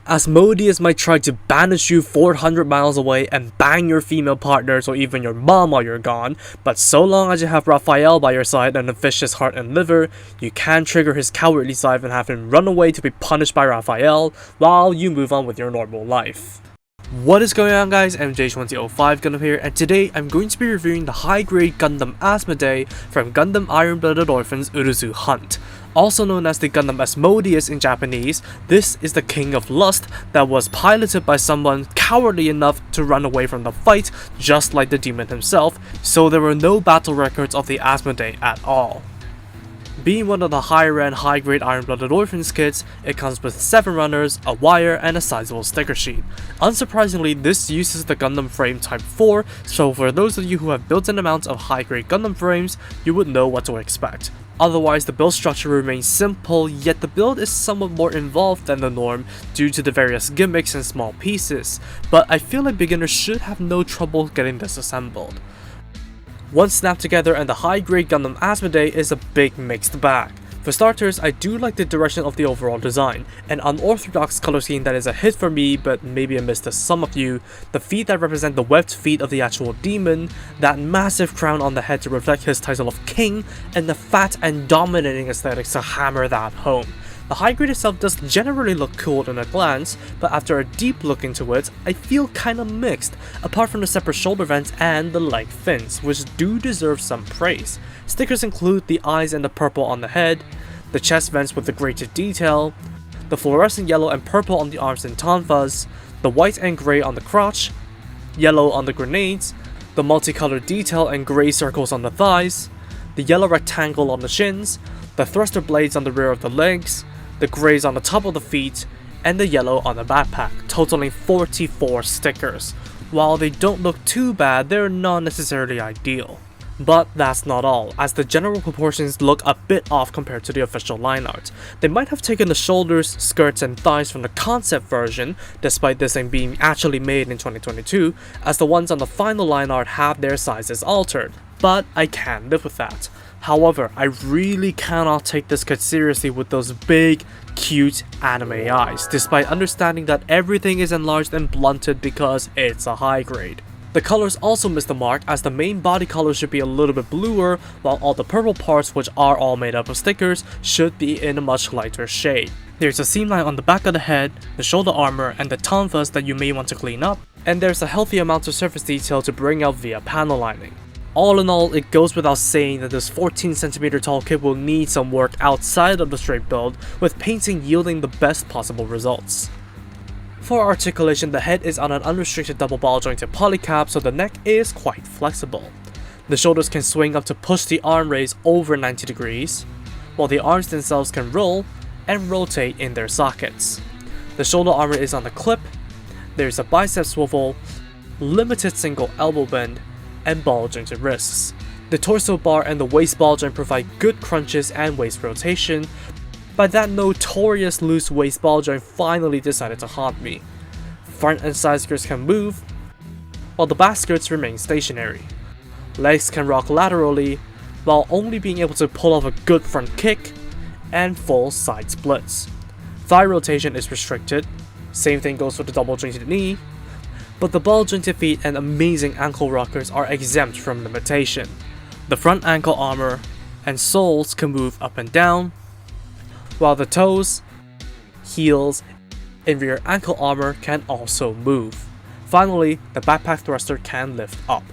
Asmodeus might try to banish you 400 miles away and bang your female partners or even your mom while you're gone, but so long as you have Raphael by your side and a vicious heart and liver, you can trigger his cowardly side and have him run away to be punished by Raphael while you move on with your normal life. What is going on, guys? MJ2005 Gundam here, and today I'm going to be reviewing the high-grade Gundam Asmoday from Gundam Iron-Blooded Orphans Urdr Hunt. Also known as the Gundam Asmodeus in Japanese, this is the King of Lust that was piloted by someone cowardly enough to run away from the fight, just like the demon himself, so there were no battle records of the Asmoday at all. Being one of the higher-end, high-grade Iron-Blooded Orphans kits, it comes with 7 runners, a wire, and a sizable sticker sheet. Unsurprisingly, this uses the Gundam frame Type 4, so for those of you who have built-in amounts of high-grade Gundam frames, you would know what to expect. Otherwise, the build structure remains simple, yet the build is somewhat more involved than the norm due to the various gimmicks and small pieces, but I feel like beginners should have no trouble getting this assembled. Once snapped together, and the high-grade Gundam Asmoday is a big mixed bag. For starters, I do like the direction of the overall design, an unorthodox color scheme that is a hit for me but maybe a miss to some of you, the feet that represent the webbed feet of the actual demon, that massive crown on the head to reflect his title of king, and the fat and dominating aesthetics to hammer that home. The high grade itself does generally look cool in a glance, but after a deep look into it, I feel kinda mixed, apart from the separate shoulder vents and the leg fins, which do deserve some praise. Stickers include the eyes and the purple on the head, the chest vents with the greater detail, the fluorescent yellow and purple on the arms and tonfas, the white and grey on the crotch, yellow on the grenades, the multicolored detail and grey circles on the thighs, the yellow rectangle on the shins, the thruster blades on the rear of the legs, the greys on the top of the feet, and the yellow on the backpack, totaling 44 stickers. While they don't look too bad, they're not necessarily ideal. But that's not all, as the general proportions look a bit off compared to the official line art. They might have taken the shoulders, skirts, and thighs from the concept version, despite this thing being actually made in 2022, as the ones on the final line art have their sizes altered. But I can live with that. However, I really cannot take this kit seriously with those big, cute anime eyes, despite understanding that everything is enlarged and blunted because it's a high grade. The colors also miss the mark, as the main body color should be a little bit bluer, while all the purple parts, which are all made up of stickers, should be in a much lighter shade. There's a seam line on the back of the head, the shoulder armor, and the tonfas that you may want to clean up, and there's a healthy amount of surface detail to bring out via panel lining. All in all, it goes without saying that this 14cm tall kit will need some work outside of the straight build, with painting yielding the best possible results. For articulation, the head is on an unrestricted double ball jointed polycap, so the neck is quite flexible. The shoulders can swing up to push the arm raise over 90 degrees, while the arms themselves can roll and rotate in their sockets. The shoulder armor is on a clip, there's a bicep swivel, limited single elbow bend, and ball jointed wrists. The torso bar and the waist ball joint provide good crunches and waist rotation, but that notorious loose waist ball joint finally decided to haunt me. Front and side skirts can move, while the back skirts remain stationary. Legs can rock laterally, while only being able to pull off a good front kick and full side splits. Thigh rotation is restricted, same thing goes for the double jointed knee, but the ball jointed feet and amazing ankle rockers are exempt from limitation. The front ankle armor and soles can move up and down, while the toes, heels, and rear ankle armor can also move. Finally, the backpack thruster can lift up.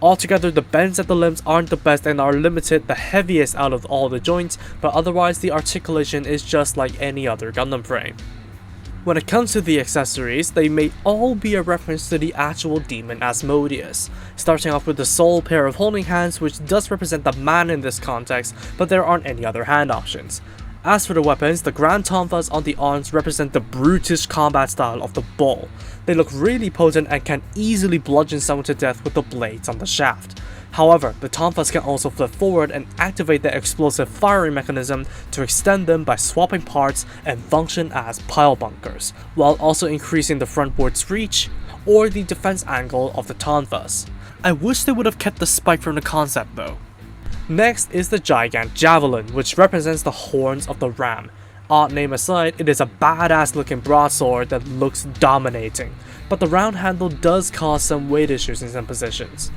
Altogether, the bends at the limbs aren't the best and are limited, the heaviest out of all the joints, but otherwise the articulation is just like any other Gundam frame. When it comes to the accessories, they may all be a reference to the actual demon Asmodeus, starting off with the sole pair of holding hands, which does represent the man in this context, but there aren't any other hand options. As for the weapons, the grand tonfas on the arms represent the brutish combat style of the bull. They look really potent and can easily bludgeon someone to death with the blades on the shaft. However, the tonfas can also flip forward and activate the explosive firing mechanism to extend them by swapping parts and function as pile bunkers, while also increasing the frontboard's reach or the defense angle of the tonfas. I wish they would have kept the spike from the concept though. Next is the Gigant Javelin, which represents the horns of the ram. Odd name aside, it is a badass looking broadsword that looks dominating, but the round handle does cause some weight issues in some positions.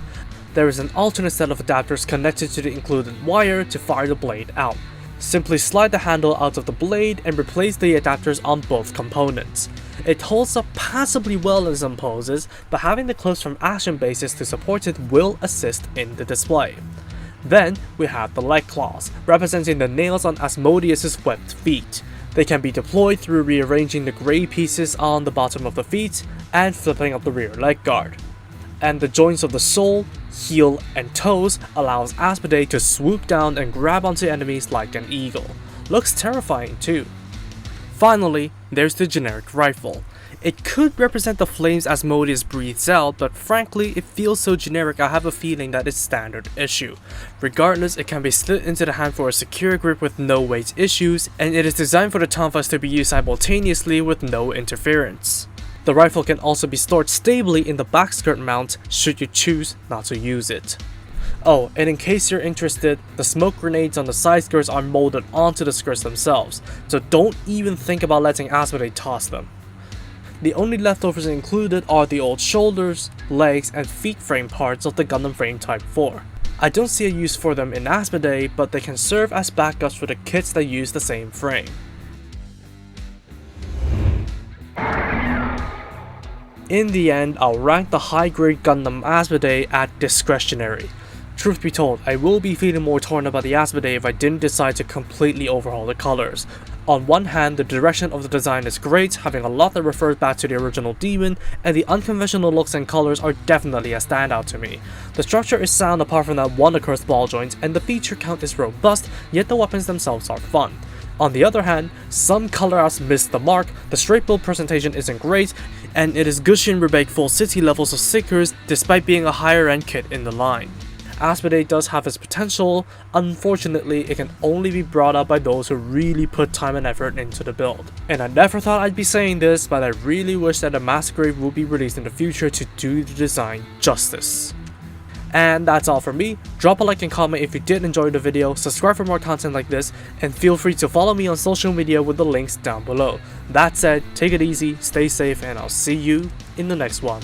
There is an alternate set of adapters connected to the included wire to fire the blade out. Simply slide the handle out of the blade and replace the adapters on both components. It holds up passably well in some poses, but having the clips from action bases to support it will assist in the display. Then we have the leg claws, representing the nails on Asmodeus' webbed feet. They can be deployed through rearranging the grey pieces on the bottom of the feet and flipping up the rear leg guard. And the joints of the sole, heel, and toes allows Asmoday to swoop down and grab onto enemies like an eagle. Looks terrifying too. Finally, there's the generic rifle. It could represent the flames Asmodeus breathes out, but frankly, it feels so generic I have a feeling that it's standard issue. Regardless, it can be slid into the hand for a secure grip with no weight issues, and it is designed for the tonfas to be used simultaneously with no interference. The rifle can also be stored stably in the back skirt mount should you choose not to use it. Oh, and in case you're interested, the smoke grenades on the side skirts are molded onto the skirts themselves, so don't even think about letting Asmoday toss them. The only leftovers included are the old shoulders, legs, and feet frame parts of the Gundam frame Type 4. I don't see a use for them in Asmoday, but they can serve as backups for the kits that use the same frame. In the end, I'll rank the high-grade Gundam Asmoday at discretionary. Truth be told, I will be feeling more torn about the Asmoday if I didn't decide to completely overhaul the colors. On one hand, the direction of the design is great, having a lot that refers back to the original Demon, and the unconventional looks and colors are definitely a standout to me. The structure is sound apart from that one accursed ball joint, and the feature count is robust, yet the weapons themselves are fun. On the other hand, some color outs miss the mark, the straight build presentation isn't great, and it is gushy and rebake full city levels of stickers despite being a higher end kit in the line. Asmoday does have its potential, unfortunately it can only be brought up by those who really put time and effort into the build. And I never thought I'd be saying this, but I really wish that a Masquerade would be released in the future to do the design justice. And that's all from me. Drop a like and comment if you did enjoy the video, subscribe for more content like this, and feel free to follow me on social media with the links down below. That said, take it easy, stay safe, and I'll see you in the next one.